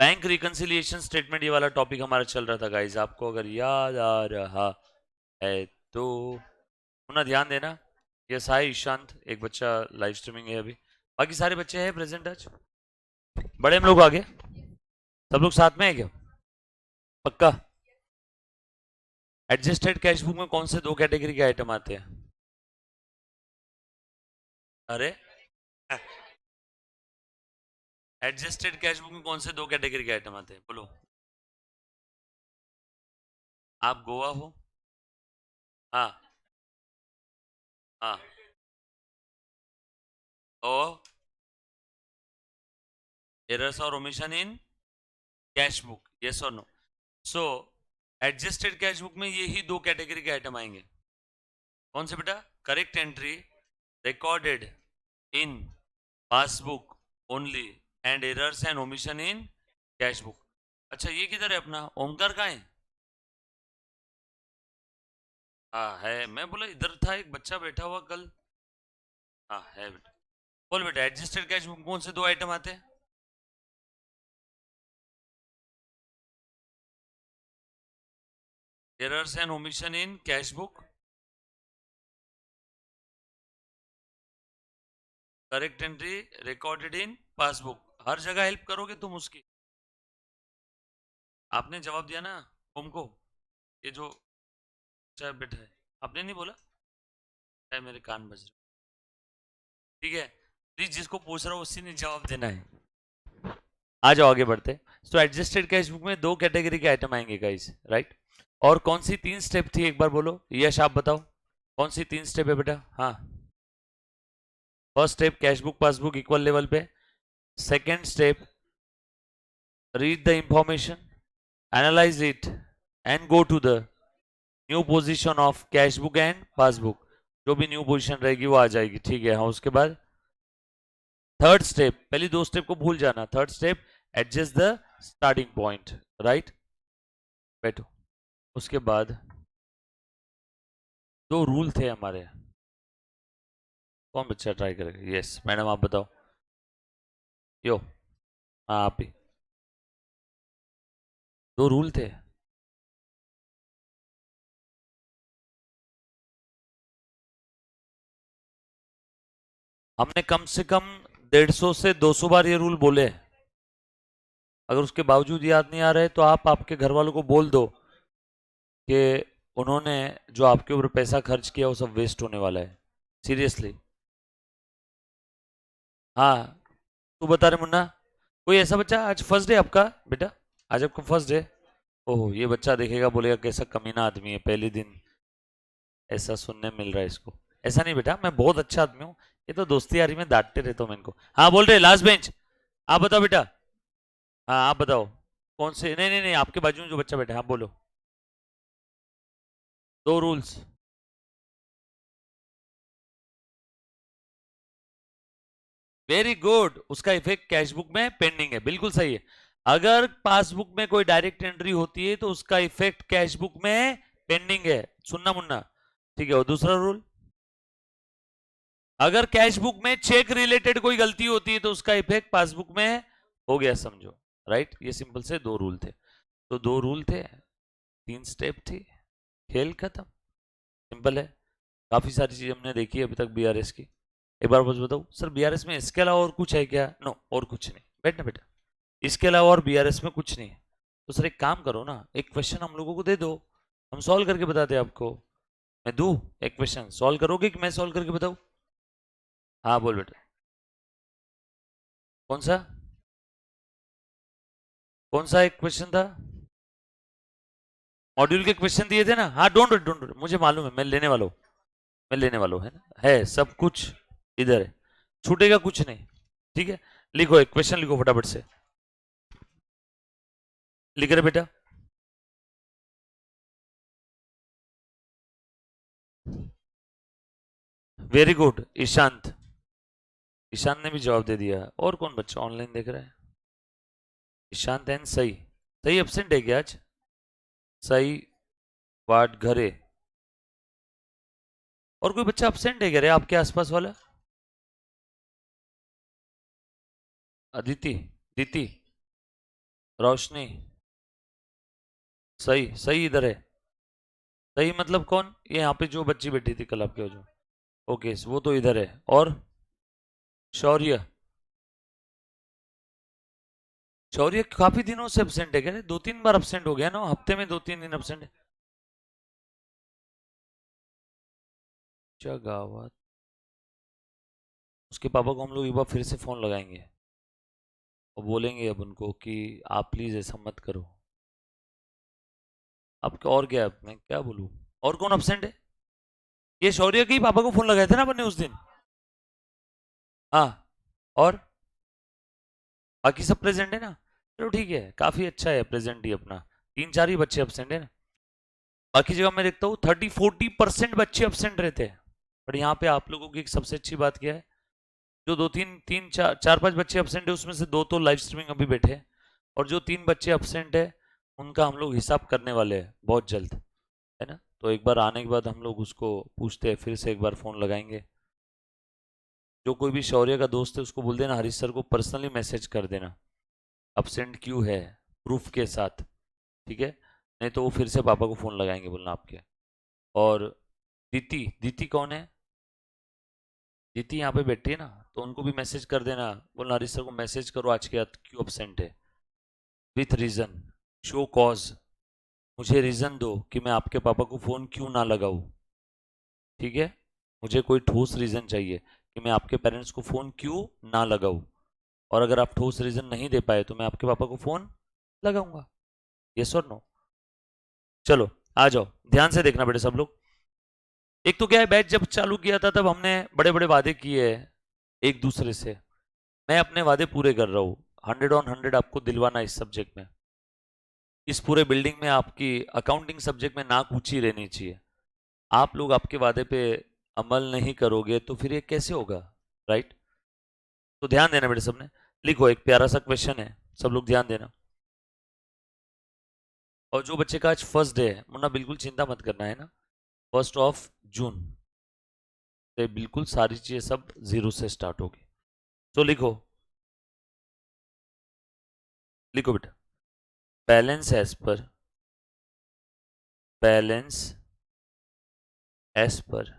Bank reconciliation statement, ये वाला topic हमारा चल रहा था गाइज, आपको अगर याद आ रहा है तो पुनः ध्यान देना। यस, हाय ईशांत, एक बच्चा लाइव स्ट्रीमिंग है अभी, बाकी सारे बच्चे हैं प्रेजेंट आज, बड़े हम लोग आगे, सब लोग साथ में है क्या, पक्का? एडजस्टेड कैश बुक में कौन से दो कैटेगरी के आइटम आते हैं? अरे, एडजस्टेड कैश बुक में कौन से दो कैटेगरी के आइटम आते हैं, बोलो। आप गोवा हो? हाँ। हाँ। ओ, एरर्स और omission in cash book, yes और नो? सो एडजस्टेड कैश बुक में यही दो कैटेगरी के आइटम आएंगे। कौन से बेटा? Correct entry recorded in passbook only and errors and omission in cash book. अच्छा, ये किधर है अपना ओमकार? कहाँ है? हाँ है, मैं बोला इधर था एक बच्चा बैठा हुआ कल। हाँ है बेटा, बोल बेटा, एडजस्टेड कैश बुक कौन से दो आइटम आते हैं? Errors and omission in cash book, correct entry recorded in passbook. हर जगह हेल्प करोगे तुम उसकी। आपने जवाब दिया ना ओम को, ये जो चाहे बैठा है, आपने नहीं बोला? चाहे मेरे कान बज रहे, ठीक है? प्लीज जिसको पूछ रहा हूँ उसी ने जवाब देना है। आ जाओ आगे बढ़ते। सो एडजस्टेड कैश बुक में दो कैटेगरी के आइटम आएंगे गाइस, राइट? और कौन सी तीन स्टेप थी एक बार बोलो, यश आप बताओ, कौन सी तीन स्टेप है बेटा? हाँ, first step cash book passbook equal level पे, second step read the information, analyse it and go to the new position of cash book and passbook, जो भी न्यू पोजीशन रहेगी वो आ जाएगी, ठीक है? हाँ, उसके बाद थर्ड स्टेप, पहली दो स्टेप को भूल जाना, third step adjust the starting point, right? बैठो। उसके बाद दो रूल थे हमारे, कौन बच्चा ट्राई करेगा? यस मैडम, आप बताओ। यो, हाँ आप ही। दो रूल थे। हमने कम से कम 150 से 200 बार ये रूल बोले। अगर उसके बावजूद याद नहीं आ रहे तो आप आपके घर वालों को बोल दो कि उन्होंने जो आपके ऊपर पैसा खर्च किया वो सब वेस्ट होने वाला है, सीरियसली। हाँ, तू बता रहे मुन्ना, कोई ऐसा बच्चा, आज फर्स्ट डे आपका बेटा, आज आपका फर्स्ट डे? ओह, ये बच्चा देखेगा बोलेगा कैसा कमीना आदमी है, पहले दिन ऐसा सुनने मिल रहा है इसको। ऐसा नहीं बेटा, मैं बहुत अच्छा आदमी हूँ, ये तो दोस्ती यारी में डांटते रहता हूँ मैं इनको। हाँ बोल रहे लास्ट बेंच, आप बताओ बेटा। हाँ आप बताओ, कौन से? नहीं नहीं नहीं, आपके बाजू में जो बच्चा बैठा है, आप बोलो। दो रूल्स। वेरी गुड, उसका इफेक्ट कैशबुक में पेंडिंग है, बिल्कुल सही है। अगर पासबुक में कोई डायरेक्ट एंट्री होती है तो उसका इफेक्ट कैशबुक में पेंडिंग है, सुनना मुन्ना, ठीक है? और दूसरा रूल, अगर कैशबुक में चेक रिलेटेड कोई गलती होती है तो उसका इफेक्ट पासबुक में हो गया, समझो, राइट? ये सिंपल से दो रूल थे। तो दो रूल थे, तीन स्टेप थी, खेल खत्म, सिंपल है। काफी सारी चीज हमने देखी है अभी तक बीआरएस की। एक बार बस बताओ सर, बीआरएस में इसके अलावा और कुछ है क्या? नो, और कुछ नहीं, बैठना बेटा, इसके अलावा और बीआरएस में कुछ नहीं है। तो सर एक काम करो ना, एक क्वेश्चन हम लोगों को दे दो, हम सॉल्व करके बताते हैं आपको। मैं दूं एक क्वेश्चन, सॉल्व करोगे कि मैं सॉल्व करके बताऊं? हाँ बोल बेटा। कौन सा? कौन सा एक क्वेश्चन था? मॉड्यूल के क्वेश्चन दिए थे ना? हाँ, डोंट, मुझे मालूम है, मैं लेने वाला हूँ, मैं लेने वाला हूँ, है ना? है सब कुछ इधर है, छूटेगा कुछ नहीं, ठीक है? लिखो, एक क्वेश्चन लिखो फटाफट से, लिख रहे बेटा? वेरी गुड ईशांत, ईशांत ने भी जवाब दे दिया। और कौन बच्चा ऑनलाइन देख रहा है? ईशांत एंड सही, सही एब्सेंट है क्या आज? सही वाट घरे, और कोई बच्चा एब्सेंट है क्या रे आपके आसपास वाला? अदिति, दीति, रोशनी, सही सही इधर है। सही मतलब कौन, ये यहाँ पे जो बच्ची बैठी थी कल आपके जो, ओके वो तो इधर है। और शौर्य, शौर्य काफी दिनों से एबसेंट है क्या रे? 2-3 बार एबसेंट हो गया ना, हफ्ते में 2-3 दिन एबसेंट है। क्या गावत, उसके पापा को हम लोग एक बार फिर से फोन लगाएंगे और बोलेंगे अब उनको कि आप प्लीज ऐसा मत करो। अब क्या, और क्या मैं क्या बोलूं, और कौन एबसेंट है? ये शौर्य के ही पापा को फोन लगाए थे ना अपन ने उस दिन। हाँ, और बाकी सब प्रेजेंट है ना? चलो ठीक है, काफी अच्छा है प्रेजेंट ही अपना। 3-4 ही बच्चे एबसेंट है ना। बाकी जगह मैं देखता हूँ 30-40% बच्चे एबसेंट रहते हैं। पर यहाँ पे आप लोगों की एक सबसे अच्छी बात क्या है, जो दो तीन तीन चार चार पांच बच्चे एबसेंट है उसमें से दो तो लाइव स्ट्रीमिंग अभी बैठे हैं, और जो 3 बच्चे एबसेंट है उनका हम लोग हिसाब करने वाले हैं बहुत जल्द, है ना? तो एक बार आने के बाद हम लोग उसको पूछते हैं, फिर से एक बार फोन लगाएंगे। जो कोई भी शौर्य का दोस्त है उसको बोल देना हरीश सर को पर्सनली मैसेज कर देना, एबसेंट क्यों है, प्रूफ के साथ। ठीक है, नहीं तो वो फिर से पापा को फोन लगाएंगे बोलना आपके। और दीति, दीति कौन है? दीति यहाँ पे बैठी है ना, तो उनको भी मैसेज कर देना, बोलना हरीश सर को मैसेज करो आज के बाद क्यों एबसेंट है, विथ रीजन, शो कॉज। मुझे रीजन दो कि मैं आपके पापा को फोन क्यों ना लगाऊं। ठीक है, मुझे कोई ठोस रीजन चाहिए कि मैं आपके पेरेंट्स को फोन क्यों ना लगाऊं। और अगर आप ठोस रीजन नहीं दे पाए तो मैं आपके पापा को फोन लगाऊंगा। यस और नो? चलो आ जाओ, ध्यान से देखना बेटे सब लोग। एक तो क्या है, बैच जब चालू किया था तब हमने बड़े बड़े वादे किए हैं एक दूसरे से। मैं अपने वादे पूरे कर रहा हूँ, 100 on 100 आपको दिलवाना इस सब्जेक्ट में। इस पूरे बिल्डिंग में आपकी अकाउंटिंग सब्जेक्ट में नाक ऊंची रहनी चाहिए। आप लोग आपके वादे पे अमल नहीं करोगे तो फिर ये कैसे होगा, राइट? तो ध्यान देना बेटे सबने। लिखो, एक प्यारा सा क्वेश्चन है, सब लोग ध्यान देना। और जो बच्चे का आज फर्स्ट डे है, मुन्ना बिल्कुल चिंता मत करना, है ना? 1 जून से बिल्कुल सारी चीजें सब जीरो से स्टार्ट होगी। तो लिखो, लिखो बेटा, balance as per, balance as पर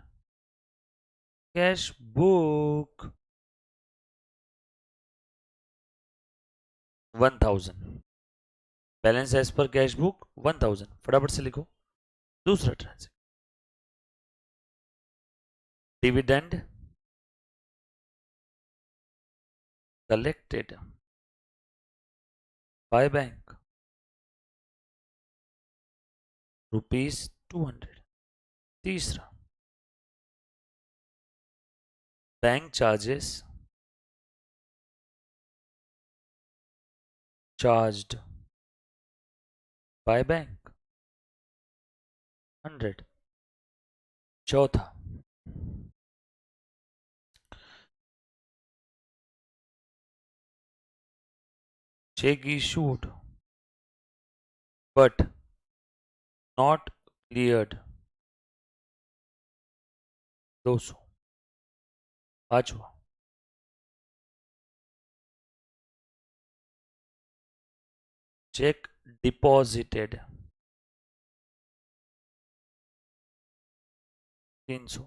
कैश बुक 1000। बैलेंस एज पर कैश बुक 1000, फटाफट से लिखो। दूसरा transaction, dividend collected by bank ₹200। तीसरा, bank charges charged by bank 100। चौथा, cheque issued but not cleared 200। पांचवा, चेक डिपॉजिटेड 300।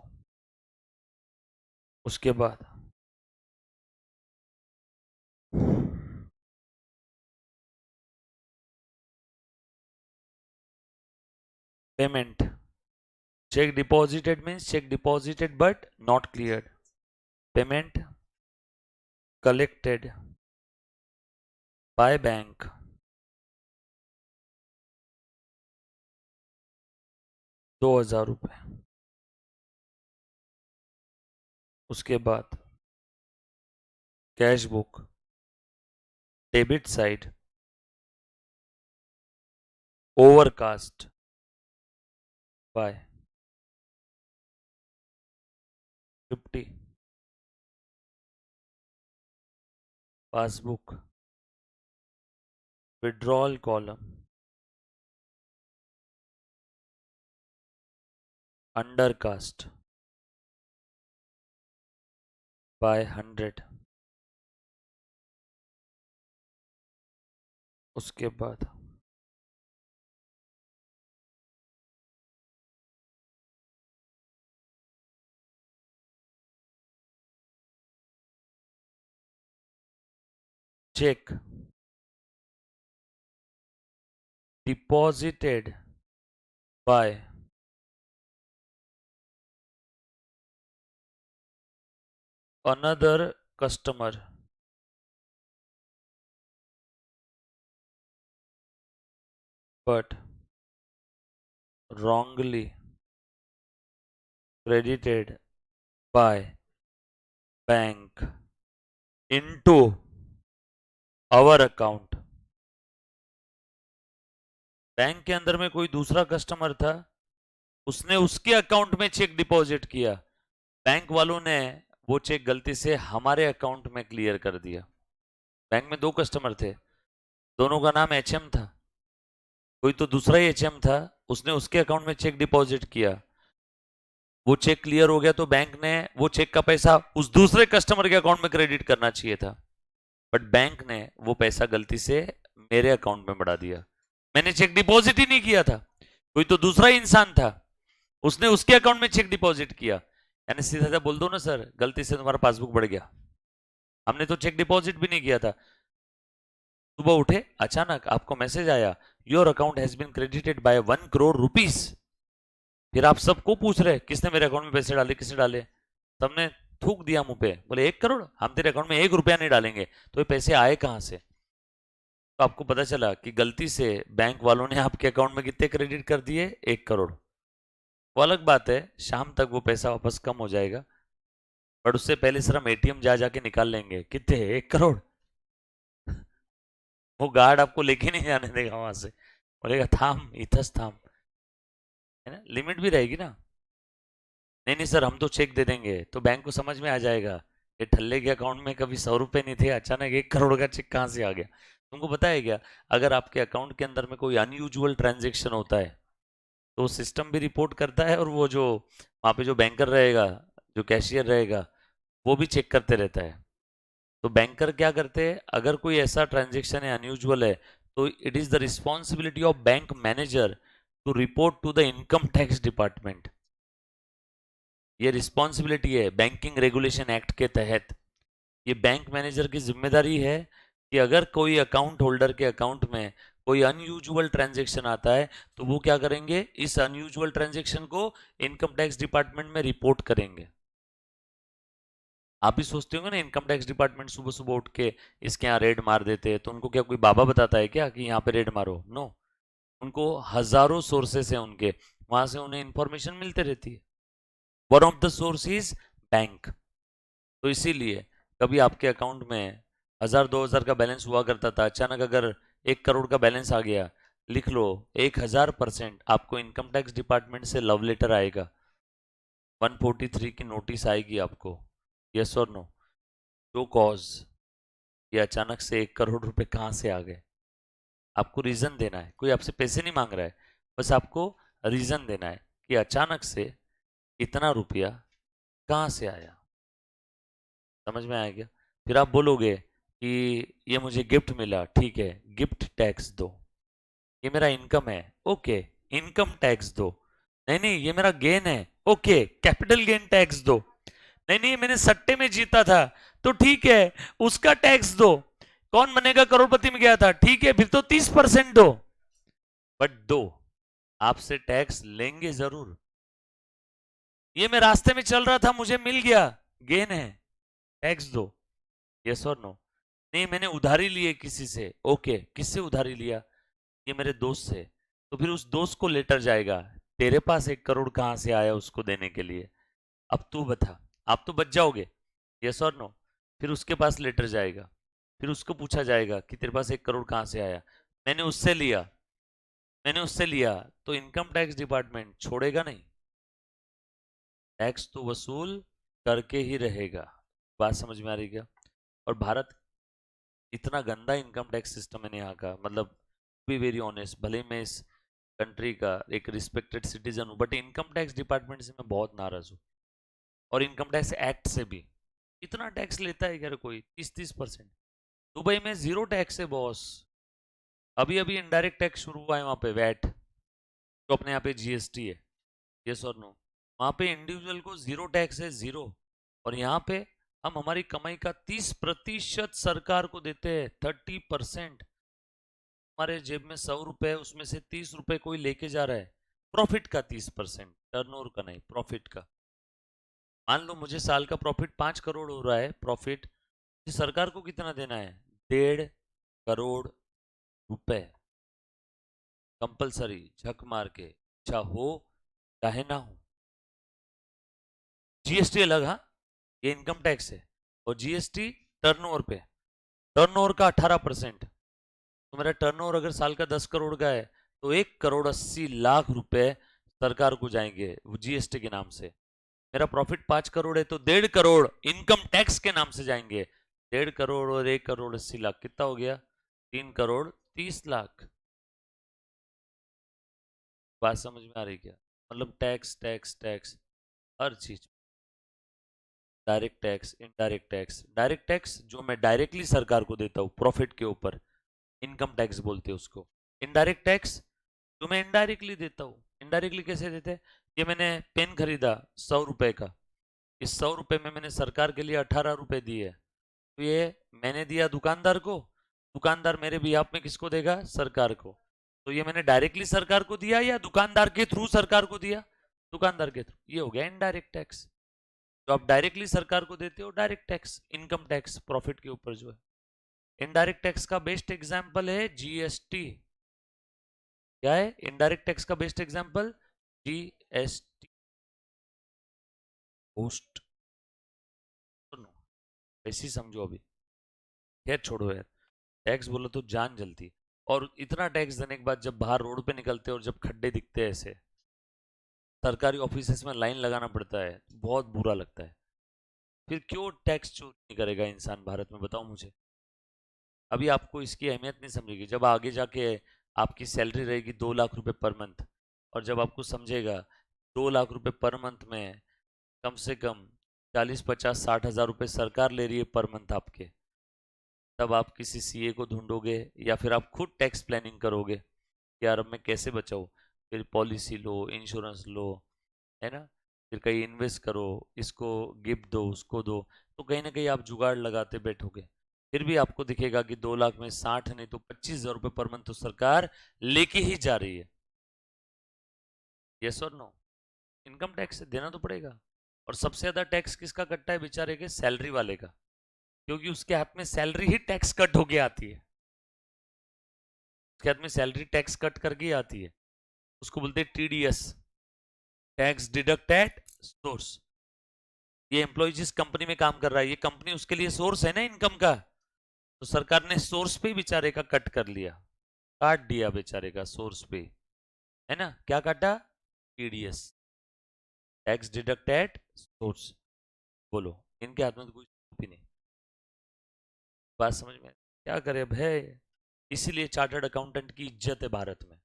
उसके बाद payment, cheque deposited means cheque deposited but not cleared, payment collected by bank 2000 रुपये। उसके बाद cash book debit side overcast by 50। Passbook withdrawal column undercast bye 100। उसके बाद check deposited bye another customer but wrongly credited by bank into our account। Bank के अंदर में कोई दूसरा कस्टमर था, उसने उसके अकाउंट में चेक डिपॉजिट किया, बैंक वालों ने वो चेक गलती से हमारे अकाउंट में क्लियर कर दिया। बैंक में दो कस्टमर थे, दोनों का नाम एचएम था, कोई तो दूसरा ही एचएम था, उसने उसके अकाउंट में चेक डिपॉजिट किया, वो चेक क्लियर हो गया तो बैंक ने वो चेक का पैसा उस दूसरे कस्टमर के अकाउंट में क्रेडिट करना चाहिए था, बट बैंक ने वो पैसा गलती से मेरे अकाउंट में बढ़ा दिया। मैंने चेक डिपॉजिट ही नहीं किया था, कोई तो दूसरा ही इंसान था, उसने उसके अकाउंट में चेक डिपॉजिट किया। यानी सीधा सीधा बोल दो ना सर, गलती से तुम्हारा पासबुक बढ़ गया, हमने तो चेक डिपॉजिट भी नहीं किया था। सुबह उठे, अचानक आपको मैसेज आया, your account has been credited by 1 crore rupees. फिर आप सबको पूछ रहे किसने मेरे अकाउंट में पैसे डाले, किसने डाले, सबने थूक दिया मुंह पे, बोले 1 करोड़, हम तेरे अकाउंट में 1 रुपया नहीं डालेंगे, तो ये पैसे आए कहां से। तो आपको पता चला कि गलती से बैंक वालों ने आपके अकाउंट में कितने क्रेडिट कर दिए, 1 करोड़। वो अलग बात है, शाम तक वो पैसा वापस कम हो जाएगा, बट उससे पहले सर हम एटीएम जा जाके निकाल लेंगे। कितने, 1 करोड़। वो गार्ड आपको लेके नहीं जाने देगा वहां से, बोलेगा थाम इथस थाम, है ना, लिमिट भी रहेगी ना। नहीं नहीं सर, हम तो चेक दे देंगे, तो बैंक को समझ में आ जाएगा ये ठल्ले के अकाउंट में कभी 100 रुपए नहीं थे, अचानक 1 करोड़ का चेक कहाँ से आ गया। तुमको पता है क्या, अगर आपके अकाउंट के अंदर में कोई अनयूजुअल ट्रांजेक्शन होता है तो सिस्टम भी रिपोर्ट करता है, और वो जो वहाँ पे जो बैंकर रहेगा, जो कैशियर रहेगा, वो भी चेक करते रहता है। तो बैंकर क्या करते हैं, अगर कोई ऐसा ट्रांजेक्शन है अनयूजुअल है, तो it is the responsibility of bank manager to report to the income tax department. ये रिस्पॉन्सिबिलिटी है बैंकिंग रेगुलेशन एक्ट के तहत, ये बैंक मैनेजर की जिम्मेदारी है कि अगर कोई अकाउंट होल्डर के अकाउंट में कोई अनयूजुअल ट्रांजैक्शन आता है तो वो क्या करेंगे, इस अनयूजुअल ट्रांजैक्शन को इनकम टैक्स डिपार्टमेंट में रिपोर्ट करेंगे। आप भी सोचते होंगे ना, इनकम टैक्स डिपार्टमेंट सुबह सुबह उठ के इसके यहाँ रेड मार देते हैं, तो उनको क्या कोई बाबा बताता है क्या कि यहाँ पे रेड मारो, नो। उनको हजारों सोर्सेस है उनके, वहां से उन्हें इंफॉर्मेशन मिलते रहती है। One of the source is bank. तो इसीलिए कभी आपके अकाउंट में 1000 2000 का बैलेंस हुआ करता था, अचानक अगर 1 करोड़ का बैलेंस आ गया, लिख लो 1000% आपको इनकम टैक्स डिपार्टमेंट से लव लेटर आएगा, 143 की नोटिस आएगी आपको, यस और नो, जो कॉज ये अचानक से 1 करोड़ रुपए कहाँ से आ गए। आपको रीजन देना है, कोई आपसे पैसे नहीं मांग रहा है, बस आपको रीजन देना है कि अचानक से इतना रुपया कहाँ से आया। समझ में आया क्या। फिर आप बोलोगे कि ये मुझे गिफ्ट मिला, ठीक है गिफ्ट टैक्स दो, ये मेरा इनकम है, ओके इनकम टैक्स दो, नहीं नहीं ये मेरा गेन है, ओके कैपिटल गेन टैक्स दो, नहीं नहीं मैंने सट्टे में जीता था, तो ठीक है उसका टैक्स दो, कौन बनेगा करोड़पति में गया था, ठीक है फिर तो 30% दो, बट दो, आपसे टैक्स लेंगे जरूर। ये मैं रास्ते में चल रहा था मुझे मिल गया, गेन है, टैक्स दो, यस और नो। नहीं मैंने उधारी ली है किसी से, ओके किससे उधारी लिया, ये मेरे दोस्त से, तो फिर उस दोस्त को लेटर जाएगा, तेरे पास 1 करोड़ कहां से आया उसको देने के लिए, अब तू बता, आप तो बच जाओगे, यस और नो। फिर उसके पास लेटर जाएगा, फिर उसको पूछा जाएगा कि तेरे पास 1 करोड़ कहां से आया, मैंने उससे लिया, मैंने उससे लिया, तो इनकम टैक्स डिपार्टमेंट छोड़ेगा नहीं, टैक्स तो वसूल करके ही रहेगा। बात समझ में आ रही क्या। और भारत इतना गंदा इनकम टैक्स सिस्टम है ना यहाँ का, मतलब बी वेरी ऑनेस्ट, भले मैं इस कंट्री का एक रिस्पेक्टेड सिटीजन हूँ, बट इनकम टैक्स डिपार्टमेंट से मैं बहुत नाराज हूँ, और इनकम टैक्स एक्ट से भी। इतना टैक्स लेता है यार कोई, 30-30%। दुबई में जीरो टैक्स है बॉस, अभी अभी इनडायरेक्ट टैक्स शुरू हुआ है वहां पे, वैट, तो अपने यहाँ पे जीएसटी है, यस और नो। वहां पे इंडिविजुअल को जीरो टैक्स है, जीरो। और यहाँ पे हम हमारी कमाई का 30% सरकार को देते हैं, 30%। हमारे जेब में 100 रुपए, उसमें से 30 रुपए कोई लेके जा रहा है, प्रॉफिट का 30%, टर्नओवर का नहीं, प्रॉफिट का। मान लो मुझे साल का प्रॉफिट 5 करोड़ हो रहा है, प्रॉफिट, सरकार को कितना देना है? 1.5 करोड़ रुपए, कंपलसरी, झक मार के, चाहे हो चाहे ना हो। जीएसटी अलग, हाँ, ये इनकम टैक्स है। और जीएसटी टर्नओवर पे, टर्नओवर का 18%। तो मेरा टर्नओवर अगर साल का 10 करोड़ का है, तो 1,80,00,000 रुपए सरकार को जाएंगे वो जीएसटी के नाम से। मेरा प्रॉफिट 5 करोड़ है, तो 1.5 करोड़ इनकम टैक्स के नाम से जाएंगे। 1.5 करोड़ और 1,80,00,000 कितना हो गया? 3,30,00,000। बात समझ में आ रही क्या? मतलब टैक्स टैक्स टैक्स, हर चीज। Direct tax, indirect tax. Direct tax जो मैं डायरेक्टली सरकार को देता हूँ प्रॉफिट के ऊपर, इनकम टैक्स बोलते हैं उसको। इनडायरेक्ट टैक्स जो मैं इनडायरेक्टली देता हूँ। इनडायरेक्टली कैसे देते हैं? ये मैंने पेन खरीदा 100 रुपए का, इस 100 रुपए में मैंने सरकार के लिए 18 रुपए दिए, तो ये मैंने दिया दुकानदार को, दुकानदार मेरे बिहाफ में किसको देगा? सरकार को। तो ये मैंने डायरेक्टली सरकार को दिया या दुकानदार के थ्रू सरकार को दिया? दुकानदार के थ्रू। ये हो गया इनडायरेक्ट टैक्स। तो आप डायरेक्टली सरकार को देते हो direct tax, income tax, profit के ऊपर जो है। इनडायरेक्ट टैक्स का बेस्ट एग्जांपल है जीएसटी। क्या है इनडायरेक्ट टैक्स का बेस्ट एग्जांपल? GST, post. सुनो, ऐसी समझो अभी। खैर छोड़ो यार, टैक्स बोलो तो जान जलती। और इतना टैक्स देने के बाद जब बाहर रोड पे निकलते हैं और जब खड्डे दिखते हैं ऐसे, सरकारी ऑफिस में लाइन लगाना पड़ता है, बहुत बुरा लगता है। फिर क्यों टैक्स चोरी नहीं करेगा इंसान भारत में, बताओ मुझे। अभी आपको इसकी अहमियत नहीं समझेगी जब आगे जाके आपकी सैलरी रहेगी 2 लाख रुपए पर मंथ, और जब आपको समझेगा 2 लाख रुपए पर मंथ में कम से कम 40, 50, 60 हज़ार रुपए सरकार ले रही है पर मंथ आपके, तब आप किसी सीए को ढूंढोगे या फिर आप खुद टैक्स प्लानिंग करोगे कि यार अब मैं कैसे बचाऊं। फिर पॉलिसी लो, इंश्योरेंस लो, है ना, फिर कहीं इन्वेस्ट करो, इसको गिफ्ट दो, उसको दो। तो कहीं ना कहीं आप जुगाड़ लगाते बैठोगे, फिर भी आपको दिखेगा कि 2 लाख में 60 नहीं तो 25 हज़ार रुपये पर मंथ तो सरकार लेके ही जा रही है। यस और नो? इनकम टैक्स देना तो पड़ेगा। और सबसे ज्यादा टैक्स किसका कटता है बेचारे के? सैलरी वाले का, क्योंकि उसके हाथ में सैलरी ही टैक्स कट होके आती है। उसके हाथ में सैलरी टैक्स कट करके आती है, उसको बोलते हैं TDS, tax deduct at source. ये एम्प्लॉय जिस कंपनी में काम कर रहा है, ये कंपनी उसके लिए सोर्स है ना इनकम का, तो सरकार ने सोर्स पे बेचारे का कट कर लिया, काट दिया बेचारे का सोर्स पे, है ना। क्या काटा? TDS, tax deduct at source. बोलो, इनके हाथ में तो कुछ भी नहीं। बात समझ में? क्या करे अब है। इसीलिए चार्टर्ड अकाउंटेंट की इज्जत है भारत में,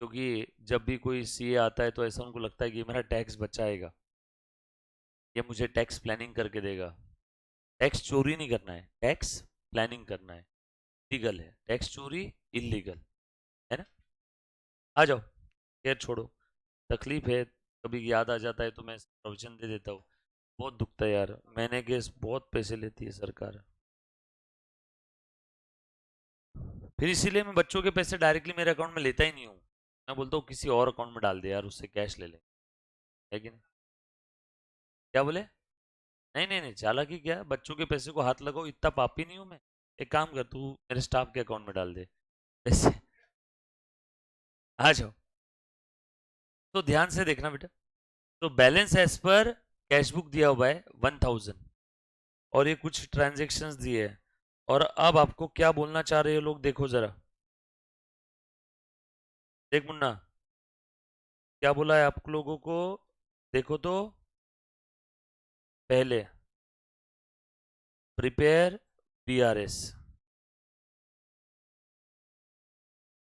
क्योंकि जब भी कोई सीए आता है तो ऐसा उनको लगता है कि ये मेरा टैक्स बचाएगा, ये मुझे टैक्स प्लानिंग करके देगा। टैक्स चोरी नहीं करना है, टैक्स प्लानिंग करना है। लीगल है टैक्स चोरी, इलीगल है ना। आ जाओ, खैर छोड़ो, तकलीफ है, कभी याद आ जाता है तो मैं प्रोविजन दे देता हूँ। बहुत दुखता है यार, मैंने केस बहुत पैसे लेती है सरकार। फिर इसीलिए मैं बच्चों के पैसे डायरेक्टली मेरे अकाउंट में लेता ही नहीं हूँ। मैं बोलता हूँ किसी और अकाउंट में डाल दे यार, उससे कैश ले ले, है कि नहीं? क्या बोले? नहीं नहीं नहीं, चालाकी क्या है, बच्चों के पैसे को हाथ लगाओ, इतना पापी नहीं हूं मैं। एक काम कर, तू मेरे स्टाफ के अकाउंट में डाल दे पैसे। आ जाओ। तो ध्यान से देखना बेटा, तो बैलेंस एज पर कैश बुक दिया हुआ है 1,000, और ये कुछ ट्रांजेक्शन्स दिए हैं। और अब आपको क्या बोलना चाह रहे हो लोग, देखो जरा। देख मुन्ना, क्या बोला है आप लोगों को, देखो तो। पहले प्रिपेयर बीआरएस,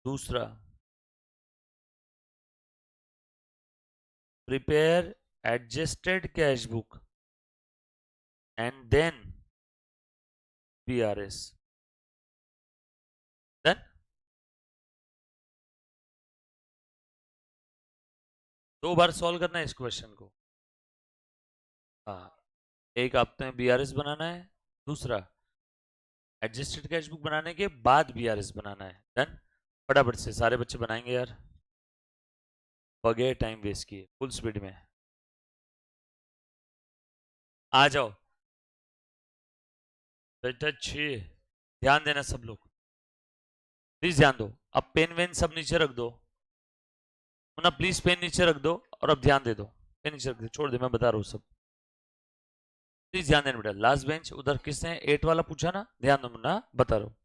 दूसरा prepare adjusted cash book, and then BRS. Done. 2 बार सॉल्व करना है इस क्वेश्चन को। हाँ, एक आपने बीआरएस बनाना है, दूसरा एडजस्टेड कैश बुक बनाने के बाद बीआरएस बनाना है। डन। फटाफट से सारे बच्चे बनाएंगे यार, बगैर टाइम वेस्ट किए, फुल स्पीड में आ जाओ बेटा। ध्यान देना सब लोग, प्लीज ध्यान दो। अब पेन वेन सब नीचे रख दो ना, प्लीज पेन नीचे रख दो और अब ध्यान दे दो। पेन नीचे रख दो, छोड़ दे, मैं बता रहा हूँ सब। प्लीज ध्यान देना बेटा। लास्ट बेंच उधर किसने 8 वाला पूछा ना, ध्यान दो मुन्ना, बता रहा हूँ।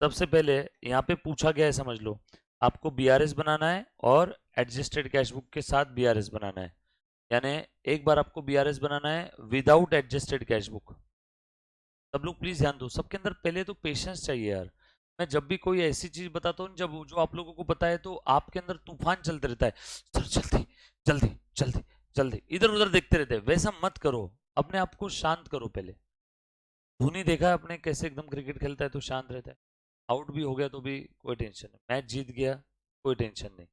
सबसे पहले यहाँ पे पूछा गया है, समझ लो, आपको बीआरएस बनाना है और एडजस्टेड कैश बुक के साथ बीआरएस बनाना है। यानी एक बार आपको बीआरएस बनाना है विदाउट एडजस्टेड कैश बुक। सब लोग प्लीज ध्यान दो, सबके अंदर पहले तो पेशेंस चाहिए यार। मैं जब भी कोई ऐसी चीज बताता हूँ जब जो आप लोगों को पता है, तो आपके अंदर तूफान चलते रहता है, सर जल्दी जल्दी जल्दी जल्दी, इधर उधर देखते रहते हैं। वैसा मत करो, अपने आप को शांत करो पहले। धोनी देखा है आपने कैसे एकदम क्रिकेट खेलता है तो शांत रहता है। आउट भी हो गया तो भी कोई टेंशन नहीं, मैच जीत गया कोई टेंशन नहीं,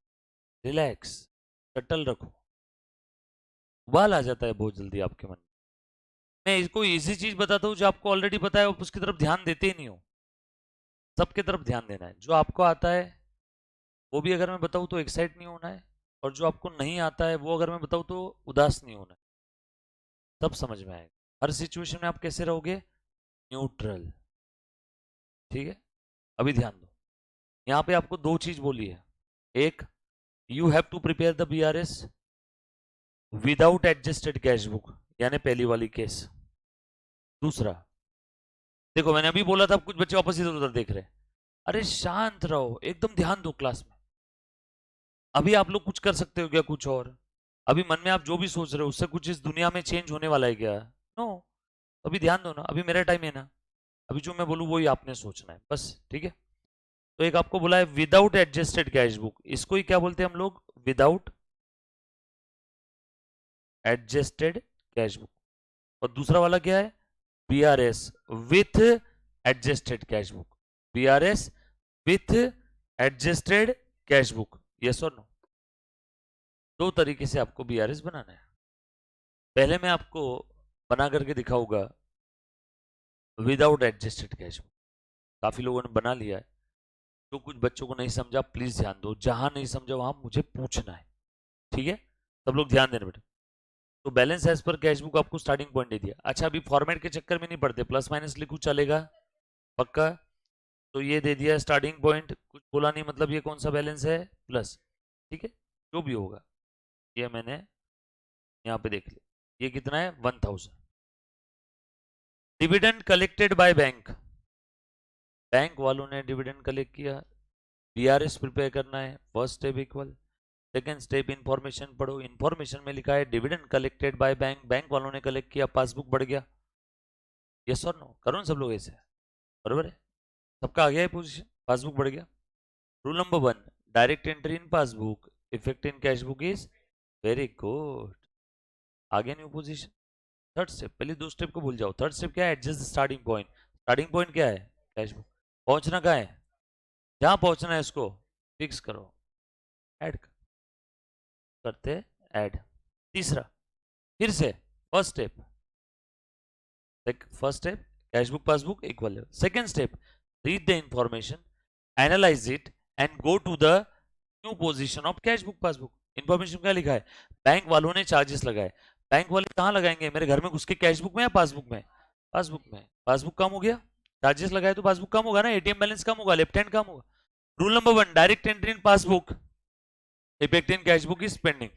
रिलैक्स, शटल रखो। उबाल आ जाता है बहुत जल्दी आपके मन में। मैं इसको इजी चीज बताता हूँ जो आपको ऑलरेडी पता है, उसकी तरफ ध्यान देते ही नहीं हो। सबके तरफ ध्यान देना है, जो आपको आता है वो भी अगर मैं बताऊँ तो एक्साइट नहीं होना है, और जो आपको नहीं आता है वो अगर मैं बताऊँ तो उदास नहीं होना है। सब समझ में आएगा। हर सिचुएशन में आप कैसे रहोगे, न्यूट्रल। ठीक है, अभी ध्यान दो। यहाँ पे आपको 2 चीज बोली है। एक, you have to prepare the BRS without adjusted cash book, यानी पहली वाली केस। दूसरा, देखो मैंने अभी बोला था, कुछ बच्चे वापस इधर उधर देख रहे हैं। अरे शांत रहो, एकदम ध्यान दो क्लास में। अभी आप लोग कुछ कर सकते हो क्या, कुछ और? अभी मन में आप जो भी सोच रहे हो उससे कुछ इस दुनिया में चेंज होने वाला है क्या? नो। अभी ध्यान दो ना, अभी मेरा टाइम है ना। अभी जो मैं बोलूँ वही आपने सोचना है बस, ठीक है? तो एक आपको बोला है विदाउट एडजस्टेड कैश बुक, इसको ही क्या बोलते हैं हम लोग, विदाउट एडजस्टेड कैश बुक। और दूसरा वाला क्या है, BRS with adjusted cash book. BRS with adjusted cash book, yes और नो? 2 तरीके से आपको बीआरएस बनाना है। पहले मैं आपको बना करके दिखाऊंगा विदाउट एडजस्टेड कैश बुक। काफी लोगों ने बना लिया है। तो कुछ बच्चों को नहीं समझा, प्लीज ध्यान दो, जहां नहीं समझा वहां मुझे पूछना है, ठीक है? सब लोग ध्यान देना बेटा। तो बैलेंस एज पर कैश बुक आपको स्टार्टिंग पॉइंट दे दिया। अच्छा, अभी फॉर्मेट के चक्कर में नहीं पड़ते, प्लस माइनस लिखूं चलेगा पक्का? तो ये दे दिया स्टार्टिंग पॉइंट, कुछ बोला नहीं, मतलब ये कौन सा बैलेंस है, प्लस। ठीक है, जो भी होगा ये मैंने यहाँ पे देख लिया। ये कितना है, 1000। Dividend collected by bank, bank वालों ने डिविडेंड कलेक्ट किया। बीआरएस प्रिपेयर करना है, first step equal. Second step information पढ़ो, इंफॉर्मेशन में लिखा है dividend collected by bank, bank वालों ने कलेक्ट किया, पासबुक बढ़ गया। यस और नो? करो सब लोग ऐसे, बरोबर है? सबका आ गया है पोजीशन, पासबुक बढ़ गया। Rule number 1, direct entry in passbook, effect in cash book is, very good, आगे न्यू पोजीशन। थर्ड स्टेप, पहले 2 स्टेप को भूल जाओ। थर्ड स्टेप क्या है, adjust starting point. Starting point क्या है, कैश बुक। पहुंचना कहाँ है, जहां पहुंचना है उसको फिक्स करो, ऐड करते, ऐड। तीसरा, फिर से first step, first step cash book passbook equal. Second step, read the information, analyse it and go to the new position of cash book passbook. Information क्या लिखा है, बैंक वालों ने चार्जेस लगाए। बैंक वाले कहां लगाएंगे, मेरे घर में घुस के कैश बुक में या पासबुक में? पासबुक में। पासबुक कम हो गया, चार्जेस लगाए तो पासबुक कम होगा ना, एटीएम बैलेंस कम होगा, लेफ्ट हैंड कम होगा। Rule number 1, direct entry in passbook, effect in cash book is pending,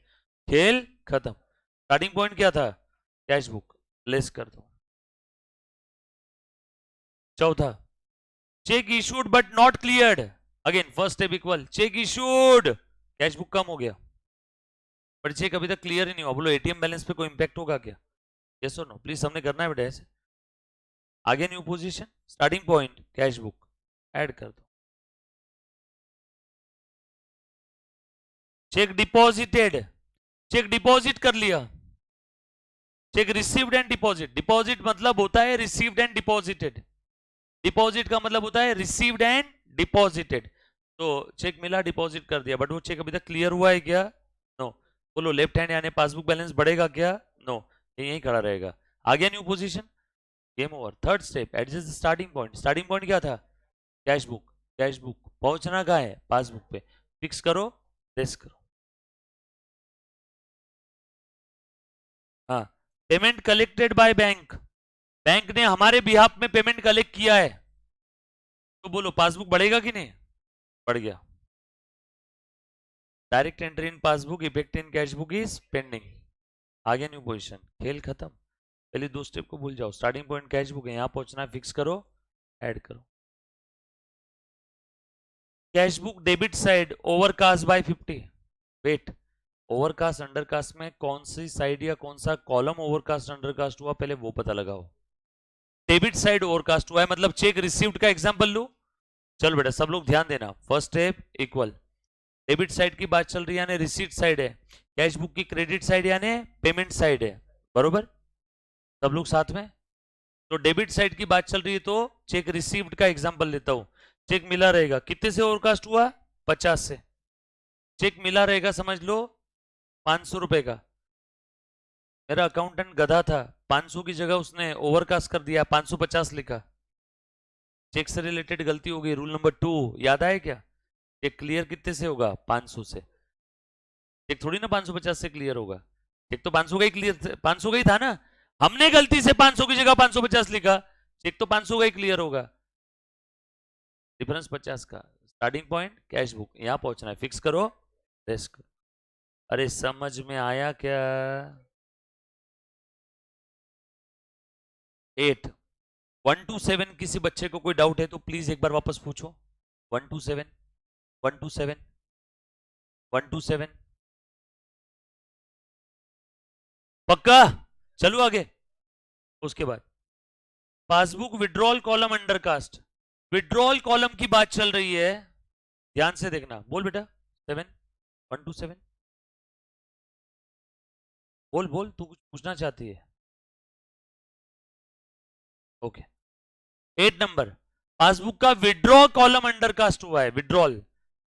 खेल खत्म। स्टार्टिंग पॉइंट क्या था, कैश बुक, लेस कर दो। चौथा, cheque issued but not cleared, again first step equal, cheque issued, cash book कम हो गया पर चेक अभी तक क्लियर ही नहीं हुआ, बोलो एटीएम बैलेंस पे कोई इंपैक्ट होगा क्या? यस और नो? प्लीज हमने करना है बेटा ऐसे। आगे new position, starting point cash book, add कर दो। चेक डिपॉजिटेड, चेक डिपॉजिट कर लिया। Check received and deposit, deposit मतलब होता है रिसीव्ड एंड डिपॉजिटेड, डिपॉजिट का मतलब होता है रिसीव्ड एंड डिपॉजिटेड। तो चेक मिला, डिपॉजिट कर दिया, बट वो चेक अभी तक क्लियर हुआ है क्या? नो। बोलो लेफ्ट हैंड यानी पासबुक बैलेंस बढ़ेगा क्या? नो, ये यहीं खड़ा रहेगा। आ गया new position, game over. Third step, adjust the starting point. Starting point क्या था? Cash book. कैश बुक पहुंचना कहाँ है? पासबुक पे। फिक्स करो, रेस करो। हाँ, payment collected by bank. Bank ने हमारे बिहाफ में पेमेंट कलेक्ट किया है, तो बोलो पासबुक बढ़ेगा कि नहीं? बढ़ गया। Direct entry in passbook, effect in cash book is pending. आ गया न्यू पोजीशन, खेल खत्म। पहले दो स्टेप को भूल जाओ। स्टार्टिंग पॉइंट कैश बुक है, यहां पहुंचना है, फिक्स करो, ऐड करो। Cash book debit side overcast by 50। Wait, overcast undercast में कौन सी साइड या कौन सा कॉलम ओवरकास्ट अंडरकास्ट हुआ, पहले वो पता लगाओ। डेबिट साइड ओवरकास्ट हुआ है मतलब चेक रिसीव्ड का एग्जांपल लो। चल बेटा सब लोग ध्यान देना, first step equal. Debit side की बात चल रही है यानी रिसीट साइड है, कैश बुक की क्रेडिट साइड यानी पेमेंट साइड है, बरोबर? सब लोग साथ में। तो डेबिट साइड की बात चल रही है तो चेक रिसीव्ड का एग्जांपल लेता हूं। चेक मिला रहेगा, कितने से ओवरकास्ट हुआ? 50 से। चेक मिला रहेगा समझ लो 500 रुपए का। मेरा अकाउंटेंट गधा था, 500 की जगह उसने ओवरकास्ट कर दिया, 550 लिखा। चेक से रिलेटेड गलती हो गई। रूल नंबर 2 याद आया क्या? चेक क्लियर कितने से होगा? 500 से। चेक थोड़ी ना 550 से क्लियर होगा। चेक तो 500 का ही क्लियर, 500 का ही था ना। हमने गलती से 500 की जगह 550 लिखा, चेक तो 500 का ही क्लियर होगा। डिफरेंस 50 का। स्टार्टिंग पॉइंट कैश बुक, यहां पहुंचना है, फिक्स करो, रेस करो। अरे समझ में आया क्या? 8 1 to 7, किसी बच्चे को कोई डाउट है तो प्लीज एक बार वापस पूछो। 1 to 7, 1 to 7, 1 to 7। पक्का? चलो आगे। उसके बाद passbook withdrawal column undercast. Withdrawal column की बात चल रही है, ध्यान से देखना। बोल बेटा 7, 1 to 7। बोल बोल, तू कुछ पूछना चाहती है? ओके। 8 नंबर, पासबुक का विड्रॉ कॉलम अंडरकास्ट हुआ है। विड्रॉल,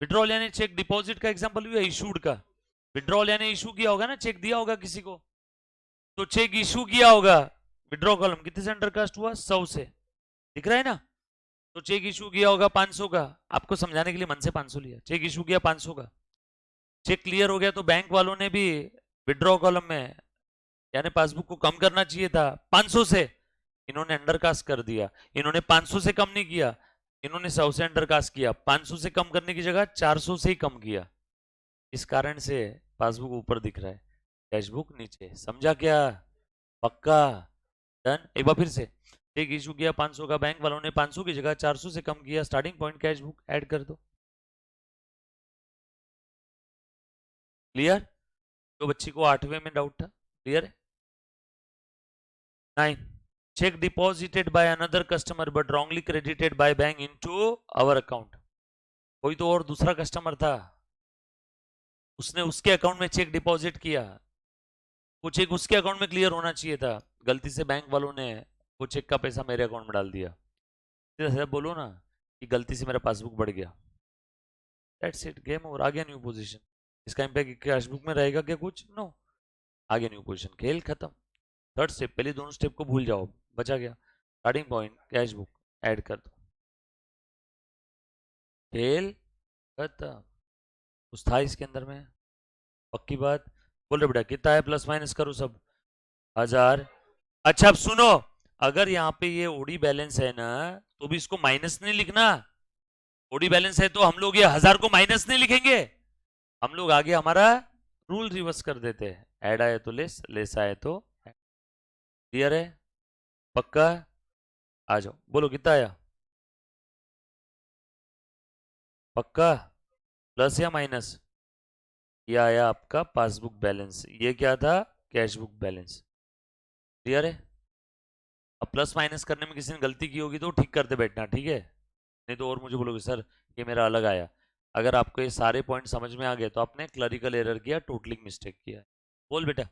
विड्रॉल यानी चेक डिपॉजिट का एग्जांपल हुआ इशूड का। विड्रॉल यानी इशू किया होगा ना, चेक दिया होगा किसी को, तो चेक इशू किया होगा। विड्रॉ कॉलम कितने से अंडरकास्ट हुआ? 100 से। दिख रहा है ना? तो चेक इशू किया होगा 500 का। आपको समझाने के लिए मन से 500 लिया। चेक इशू किया 500 का, चेक क्लियर हो गया, तो बैंक वालों ने भी विड्रॉ कॉलम में यानी पासबुक को कम करना चाहिए था 500 से, इन्होंने अंडरकास्ट कर दिया। इन्होंने 500 से कम नहीं किया, इन्होंने 100 से अंडरकास्ट किया। 500 से कम करने की जगह 400 से ही कम किया, इस कारण से पासबुक ऊपर दिख रहा है, कैशबुक नीचे। समझा क्या? पक्का? डन। एक बार फिर से, चेक इशू किया 500 का, बैंक वालों ने 500 की जगह 400 से कम किया, स्टार्टिंग पॉइंट कैशबुक ऐड कर दो। क्लियर? तो बच्ची को 8वें में डाउट था, क्लियर है? 9, check deposited by another customer but wrongly credited by bank into our account। कोई तो और दूसरा कस्टमर था, उसने उसके अकाउंट में चेक डिपॉजिट किया, वो चेक उसके अकाउंट में क्लियर होना चाहिए था, गलती से बैंक वालों ने वो चेक का पैसा मेरे अकाउंट में डाल दिया। सीधा सीधा बोलो ना कि गलती से मेरा पासबुक बढ़ गया। That's it, game over. आ गया न्यू पोजीशन। इसका इंपैक्ट कैशबुक में रहेगा क्या? कुछ नो। आ गया न्यू पोजीशन, खेल खत्म। थर्ड स्टेप, पहले दोनों स्टेप को भूल जाओ, बचा गया स्टार्टिंग पॉइंट कैशबुक, ऐड कर दो, खेल खत्म। कुछ था इसके अंदर में? पक्की बात? बोल रहे बेटा कितना है? प्लस माइनस करो सब। 1000। अच्छा अब सुनो, अगर यहाँ पे ये ओडी बैलेंस है ना, तो भी इसको माइनस नहीं लिखना। ओडी बैलेंस है तो हम लोग ये 1000 को माइनस नहीं लिखेंगे, हम लोग आगे हमारा रूल रिवर्स कर देते हैं। ऐड आए तो लेस, लेस आए तो। क्लियर है? पक्का? आ जाओ, बोलो कितना आया? पक्का? प्लस या माइनस? ये आया आपका पासबुक बैलेंस, ये क्या था? Cashbook balance. क्लियर है? अब प्लस माइनस करने में किसी ने गलती की होगी तो ठीक करते बैठना, ठीक है? नहीं तो और मुझे बोलोगे सर ये मेरा अलग आया। अगर आपको ये सारे पॉइंट समझ में आ गए तो आपने क्लरिकल एरर किया, टोटलिंग मिस्टेक किया। बोल बेटा।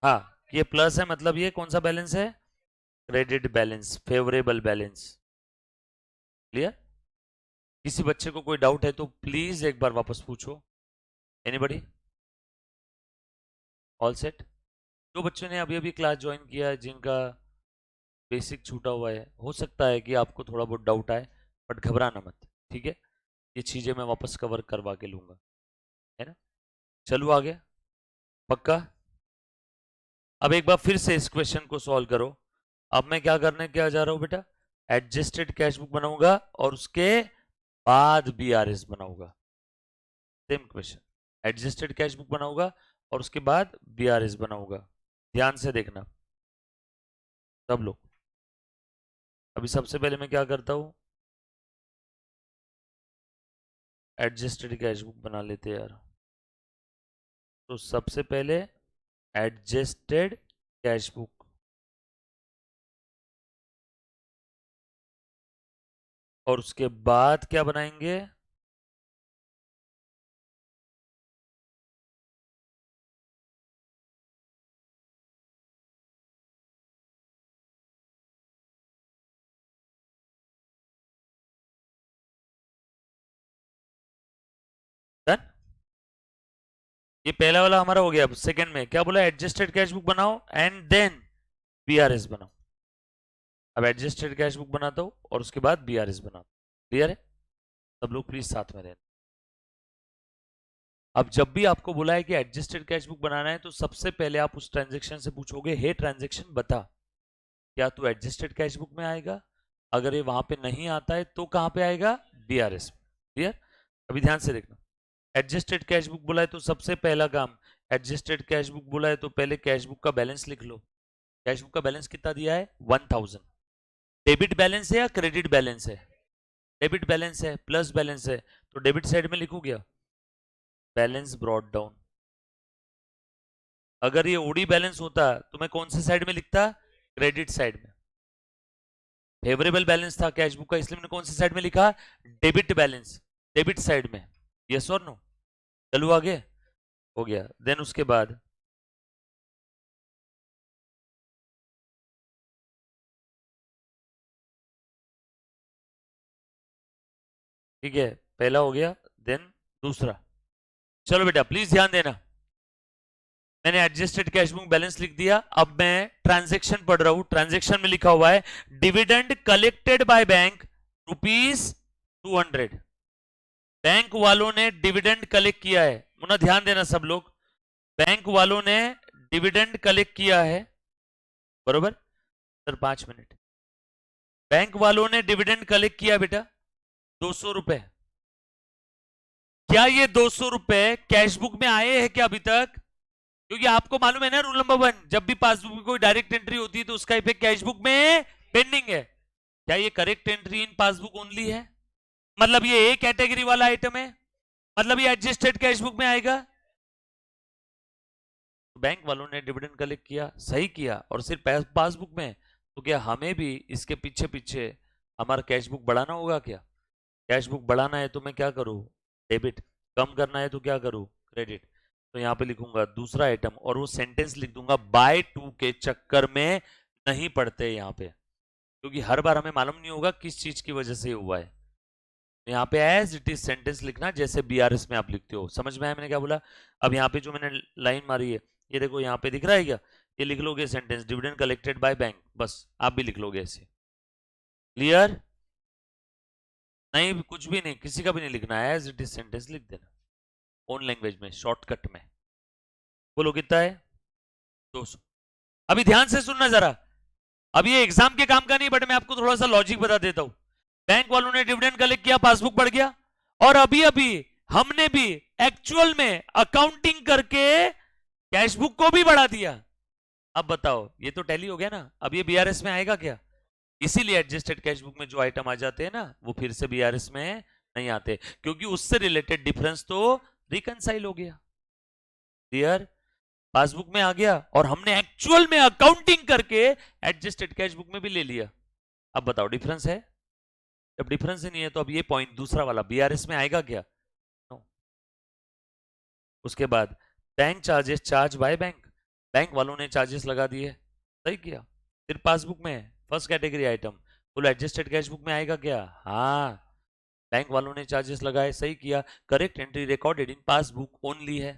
हाँ, ये प्लस है मतलब ये कौन सा बैलेंस है? Credit balance, favourable balance. Clear? किसी बच्चे को कोई डाउट है तो प्लीज एक बार वापस पूछो। एनीबडी? All set? जो बच्चों ने अभी अभी क्लास ज्वाइन किया है, जिनका बेसिक छूटा हुआ है, हो सकता है कि आपको थोड़ा बहुत डाउट आए, बट घबराना मत, ठीक है? ये चीजें मैं वापस कवर करवा के लूंगा, है ना? चलो आगे। पक्का? अब एक बार फिर से इस क्वेश्चन को सॉल्व करो। अब मैं क्या जा रहा हूं बेटा? एडजस्टेड कैश बुक बनाऊंगा और उसके बाद बीआरएस बनाऊंगा। Same question, adjusted cash book बनाऊंगा और उसके बाद बीआरएस बनाऊंगा। ध्यान से देखना सब लोग। अभी सबसे पहले मैं क्या करता हूं, एडजस्टेड कैश बुक बना लेते हैं यार। तो सबसे पहले एडजस्टेड कैश बुक, और उसके बाद क्या बनाएंगे? डन? ये पहला वाला हमारा हो गया। अब सेकंड में क्या बोला? एडजस्टेड कैश बुक बनाओ एंड देन बीआरएस बनाओ। अब एडजस्टेड कैश बुक बनाता हूं और उसके बाद बीआरएस बनाता हूं। क्लियर है? सब लोग प्लीज साथ में रहना। अब जब भी आपको बुला है कि एडजस्टेड कैश बुक बनाना है, तो सबसे पहले आप उस ट्रांजेक्शन से पूछोगे, हे ट्रांजेक्शन बता, क्या तू एडजस्टेड कैश बुक में आएगा? अगर ये वहां पे नहीं आता है तो कहां पे आएगा? बीआरएस में। क्लियर? अभी ध्यान से देखना। एडजस्टेड कैश बुक बोला है तो सबसे पहला काम, एडजस्टेड कैश बुक बोला है तो पहले कैश बुक का बैलेंस लिख लो। कैश बुक का बैलेंस कितना दिया है? 1000। डेबिट बैलेंस है या क्रेडिट बैलेंस है? डेबिट बैलेंस है, प्लस बैलेंस है, तो डेबिट साइड में लिखू क्या? Balance brought down. अगर ये ओडी बैलेंस होता तो मैं कौन से साइड में लिखता? क्रेडिट साइड में। फेवरेबल बैलेंस था कैश बुक का, इसलिए मैंने कौन सी साइड में लिखा? डेबिट बैलेंस, डेबिट साइड में। यस और नो? चलो आगे। हो गया। देन उसके बाद ठीक है, पहला हो गया। देन दूसरा। चलो बेटा प्लीज ध्यान देना। मैंने एडजस्टेड कैश बुक बैलेंस लिख दिया। अब मैं ट्रांजेक्शन पढ़ रहा हूं। ट्रांजेक्शन में लिखा हुआ है dividend collected by bank ₹200। Bank वालों ने डिविडेंड कलेक्ट किया है। मुन्ना ध्यान देना सब लोग। बैंक वालों ने डिविडेंड कलेक्ट किया है, बरोबर सर? 5 मिनट। बैंक वालों ने डिविडेंड कलेक्ट किया बेटा, ₹200। क्या ये ₹200 कैश बुक में आए हैं क्या अभी तक? क्योंकि आपको मालूम है ना रूल नंबर 1, जब भी पासबुक में कोई डायरेक्ट एंट्री होती है तो उसका इफेक्ट कैश बुक में पेंडिंग है। क्या ये correct entry in passbook only है? मतलब ये ए कैटेगरी वाला आइटम है, मतलब ये एडजस्टेड कैश बुक में आएगा। तो बैंक वालों ने डिविडेंड कलेक्ट किया, सही किया, और सिर्फ पासबुक में, तो क्या हमें भी इसके पीछे पीछे हमारा कैश बुक बढ़ाना होगा क्या? कैश बुक बढ़ाना है तो मैं क्या करूं? डेबिट। कम करना है तो क्या करूं? क्रेडिट। तो यहां पे लिखूंगा दूसरा आइटम, और वो सेंटेंस लिख दूंगा बाय टू के चक्कर में नहीं पढ़ते यहां पे, क्योंकि हर बार हमें मालूम नहीं होगा किस चीज की वजह से हुआ है। यहाँ पे एज इट इज सेंटेंस लिखना जैसे बीआरएस में आप लिखते हो। समझ में आया मैंने क्या बोला? अब यहाँ पे जो मैंने लाइन मारी है, ये देखो यहाँ पे दिख रहा है क्या? ये लिख लोगे sentence, dividend collected by bank, बस आप भी लिख लोगे ऐसे। क्लियर? नहीं, कुछ भी नहीं, किसी का भी नहीं लिखना है, एज इट इज सेंटेंस लिख देना ओन लैंग्वेज में, शॉर्टकट में। बोलो कितना है? 200। अभी ध्यान से सुनना जरा। अब ये एग्जाम के काम का नहीं, बट मैं आपको थोड़ा सा लॉजिक बता देता हूं। बैंक वालों ने डिविडेंड कलेक्ट किया, पासबुक बढ़ गया, और अभी अभी हमने भी एक्चुअल में अकाउंटिंग करके कैश बुक को भी बढ़ा दिया। अब बताओ, ये तो टैली हो गया ना? अब ये बीआरएस में आएगा क्या? इसीलिए एडजस्टेड कैश बुक में जो आइटम आ जाते हैं ना, वो फिर से बीआरएस में नहीं आते, क्योंकि उससे रिलेटेड डिफरेंस तो रिकनसाइल हो गया। क्लियर? पासबुक में आ गया और हमने एक्चुअल में अकाउंटिंग करके एडजस्टेड कैश बुक में भी ले लिया। अब बताओ डिफरेंस है? जब डिफरेंस ही नहीं है तो अब ये पॉइंट दूसरा वाला बीआरएस में आएगा क्या? नो। उसके बाद bank charges charge by bank, bank वालों ने चार्जेस लगा दिए, सही किया। फिर पासबुक में फर्स्ट कैटेगरी आइटम, बोलो एडजस्टेड कैश बुक में आएगा क्या? हाँ। बैंक वालों ने चार्जेस लगाए, सही किया, correct entry recorded in passbook only है,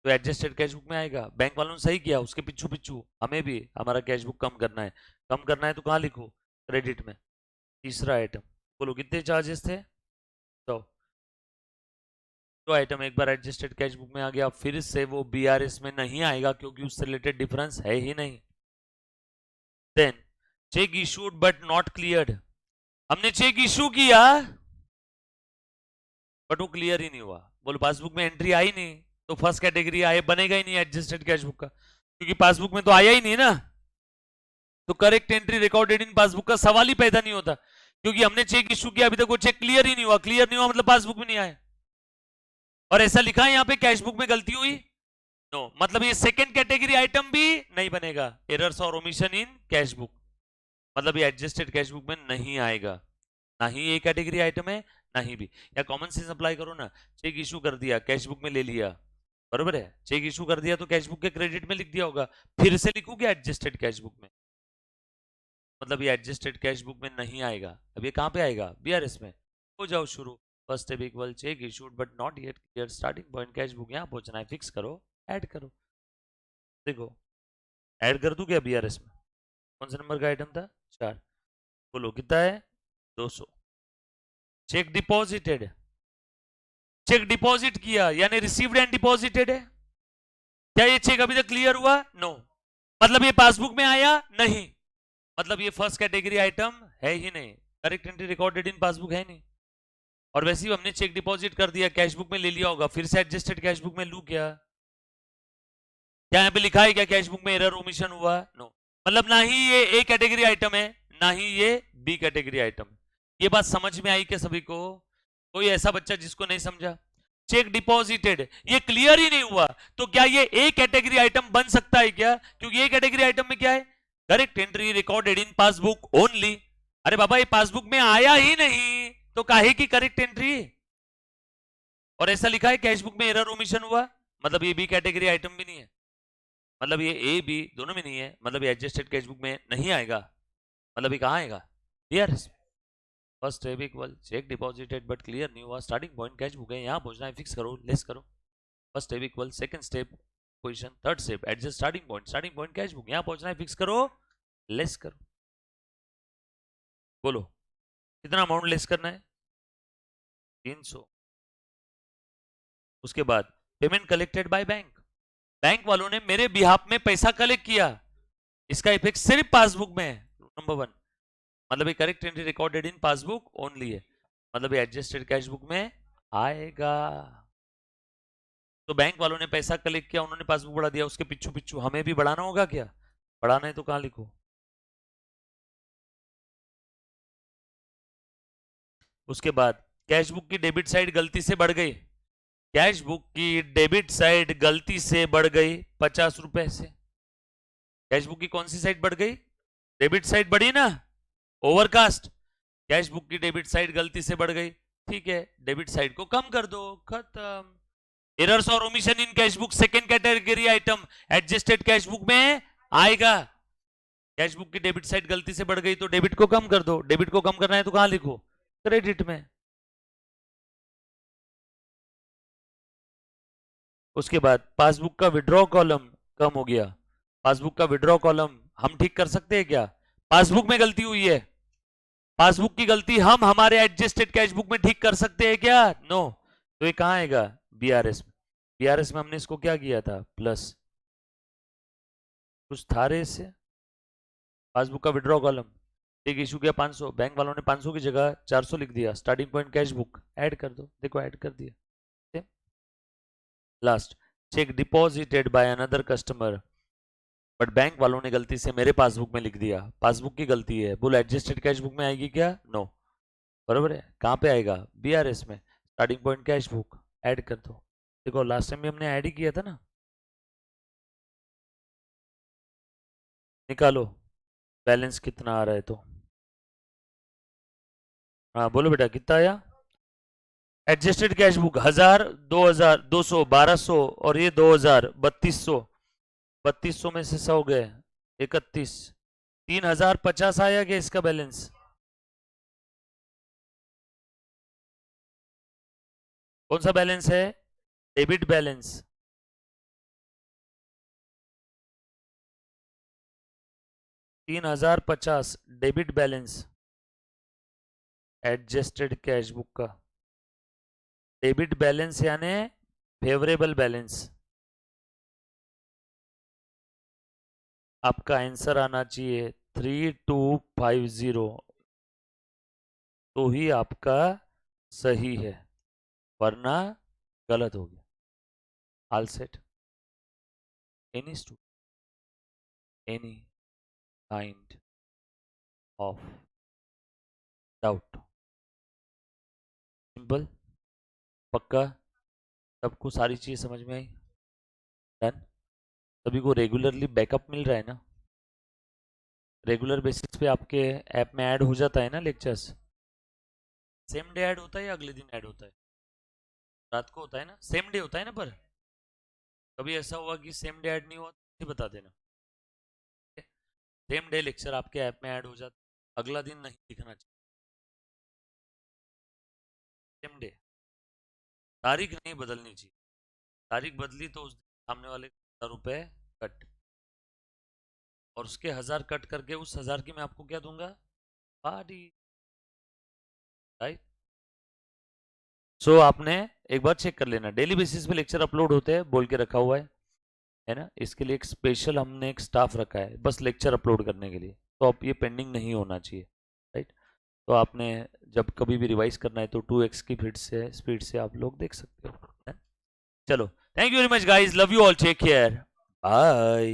तो एडजस्टेड कैश बुक में आएगा। बैंक वालों ने सही किया, उसके पिछू पिछू हमें भी हमारा कैश बुक कम करना है, कम करना है तो कहाँ लिखो, क्रेडिट में। तीसरा आइटम, बोलो कितने चार्जेस थे, तो आइटम एक बार एडजस्टेड कैश बुक में आ गया, फिर से वो बीआरएस में नहीं आएगा क्योंकि उससे रिलेटेड डिफरेंस है ही नहीं। Then cheque issued but not cleared, हमने चेक इशू किया बट वो क्लियर ही नहीं हुआ, बोलो पासबुक में एंट्री आई नहीं, तो फर्स्ट कैटेगरी आए बनेगा ही नहीं एडजस्टेड कैश बुक का, क्योंकि पासबुक में तो आया ही नहीं ना, तो correct entry recorded in passbook का सवाल ही पैदा नहीं होता, क्योंकि हमने चेक इशू किया, अभी तक वो चेक क्लियर ही नहीं हुआ, क्लियर नहीं हुआ मतलब पासबुक में नहीं आया, और ऐसा लिखा है यहाँ पे कैश बुक में गलती हुई, नो मतलब ये सेकंड कैटेगरी आइटम भी नहीं बनेगा, एरर्स और ओमिशन इन कैश बुक, मतलब ये एडजस्टेड कैश बुक में नहीं आएगा, ना ही ये कैटेगरी आइटम है ना ही भी, या कॉमन सेंस अप्लाई करो ना, चेक इशू कर दिया कैश बुक में ले लिया, बरोबर है, चेक इशू कर दिया तो कैश बुक के क्रेडिट में लिख दिया होगा, फिर से लिखूंगे एडजस्टेड कैश बुक में, मतलब ये एडजस्टेड कैश बुक में नहीं आएगा, अब ये कहां पे आएगा, बीआरएस में। हो जाओ शुरू, first step equal cheque issued but not yet clear starting point cash book, यहां पहुंचना है, फिक्स करो, ऐड करो, देखो ऐड कर दूं क्या बीआरएस में, कौन सा नंबर का आइटम था, 4, बोलो कितना है, 200, चेक डिपॉजिटेड, चेक डिपॉजिट किया यानी रिसीव्ड एंड डिपॉजिटेड है, क्या ये चेक अभी तक क्लियर हुआ, नो, मतलब ये पासबुक में आया नहीं, मतलब ये फर्स्ट कैटेगरी आइटम है ही नहीं, correct entry recorded in passbook है नहीं, और वैसे ही हमने चेक डिपॉजिट कर दिया कैश बुक में ले लिया होगा, फिर से एडजस्टेड कैश बुक में लू क्या, क्या यहाँ पे लिखा है क्या कैश बुक में एरर ओमिशन हुआ, नो, मतलब ना ही ये ए कैटेगरी आइटम है ना ही ये बी कैटेगरी आइटम, ये बात समझ में आई क्या सभी को, कोई ऐसा बच्चा जिसको नहीं समझा, चेक डिपॉजिटेड ये क्लियर ही नहीं हुआ, तो क्या ये ए कैटेगरी आइटम बन सकता है क्या, क्योंकि ए कैटेगरी आइटम में क्या है, correct entry recorded in passbook only, अरे बाबा ये पासबुक में आया ही नहीं तो काहे की करेक्ट एंट्री, और ऐसा लिखा है कैश बुक में एरर ओमिशन हुआ, मतलब ये बी कैटेगरी आइटम भी नहीं है, मतलब ये ए बी दोनों में नहीं है, मतलब ये एडजस्टेड कैश बुक में नहीं आएगा, मतलब ये कहां आएगा, BRS. First step equal check deposited but clear नहीं हुआ, स्टार्टिंग पॉइंट कैश बुक है, यहां पहुंचना है, फिक्स करो, लेस करो, first step equal second step position, third step adjust starting point cash book, यहां पहुंचना है, फिक्स करो, लेस करो, बोलो कितना अमाउंट लेस करना है, 300, उसके बाद payment collected by bank, bank वालों ने मेरे बिहाफ में पैसा कलेक्ट किया, इसका इफेक्ट सिर्फ पासबुक में है, नंबर 1, मतलब ये correct entry recorded in passbook only है, मतलब ये एडजस्टेड कैश बुक में आएगा, तो बैंक वालों ने पैसा कलेक्ट किया, उन्होंने पासबुक बढ़ा दिया, उसके पिछू पिछू हमें भी बढ़ाना होगा क्या, बढ़ाना है तो कहां लिखो, उसके बाद कैश बुक की डेबिट साइड गलती से बढ़ गई, कैश बुक की डेबिट साइड गलती से बढ़ गई 50 रुपए से, कैश बुक की कौन सी साइड बढ़ गई, डेबिट साइड बढ़ी ना, ओवरकास्ट, कैश बुक की डेबिट साइड गलती से बढ़ गई, ठीक है, डेबिट साइड को कम कर दो, खत्म, एरर्स और omission in cash book second category item adjusted cash book में आएगा, कैश बुक की डेबिट साइड गलती से बढ़ गई तो डेबिट को कम कर दो, डेबिट को कम करना है तो कहां लिखो, क्रेडिट में, उसके बाद पासबुक का विड्रॉ कॉलम कम हो गया, पासबुक का विड्रॉ कॉलम हम ठीक कर सकते हैं क्या, पासबुक में गलती हुई है, पासबुक की गलती हम हमारे एडजस्टेड कैश बुक में ठीक कर सकते हैं क्या, नो, तो ये कहां आएगा, बीआरएस में, बीआरएस में हमने इसको क्या किया था, प्लस, कुछ था रे इससे, पासबुक का विड्रॉ कॉलम, ठीक इशू किया 500, बैंक वालों ने 500 की जगह 400 लिख दिया, starting point cash book add कर दो, देखो ऐड कर दिया, last check deposited by another customer but bank वालों ने गलती से मेरे पासबुक में लिख दिया, पासबुक की गलती है, बोलो एडजस्टेड कैश बुक में आएगी क्या, नो, बरोबर है, कहां पे आएगा, बीआरएस में, starting point cash book add कर दो, देखो लास्ट टाइम भी हमने ऐड ही किया था ना, निकालो बैलेंस कितना आ रहा है, तो हाँ बोलो बेटा कितना आया, एडजस्टेड कैश बुक 1000, 2000, 200, 1200 और ये 2000, 3200, 3200 में से 100 गए 31, 3050 आया क्या इसका बैलेंस, कौन सा बैलेंस है? Debit balance. $3050 debit balance adjusted cash book का। डेबिट बैलेंस यानी फेवरेबल बैलेंस। आपका आंसर आना चाहिए 3250, तो ही आपका सही है, वरना गलत हो गया। All set. Any any kind of doubt? Simple, पक्का, सबको सारी चीज समझ में आई? डन। सभी को रेगुलरली बैकअप मिल रहा है ना? रेगुलर बेसिस पे आपके ऐप में ऐड हो जाता है ना लेक्चर्स? सेम डे ऐड होता है या अगले दिन ऐड होता है? रात को होता है ना? सेम डे होता है ना? पर कभी ऐसा हुआ कि सेम डे ऐड नहीं हुआ तो मुझे बता देना। सेम डे लेक्चर आपके ऐप में ऐड हो जाता है, अगला दिन नहीं दिखना चाहिए। सेम डे, तारीख नहीं बदलनी चाहिए। तारीख बदली तो उस सामने वाले ₹1000 कट, और उसके 1000 कट करके उस 1000 की मैं आपको क्या दूंगा? पार्टी। राइट। सो आपने एक बार चेक कर लेना, डेली बेसिस पे लेक्चर अपलोड होते हैं बोल के रखा हुआ है ना? इसके लिए एक स्पेशल हमने एक स्टाफ रखा है बस लेक्चर अपलोड करने के लिए, तो अब ये पेंडिंग नहीं होना चाहिए। राइट। तो आपने जब कभी भी रिवाइज करना है तो 2x की स्पीड से आप लोग देख सकते हो। चलो, thank you very much guys, love you all, take care, bye.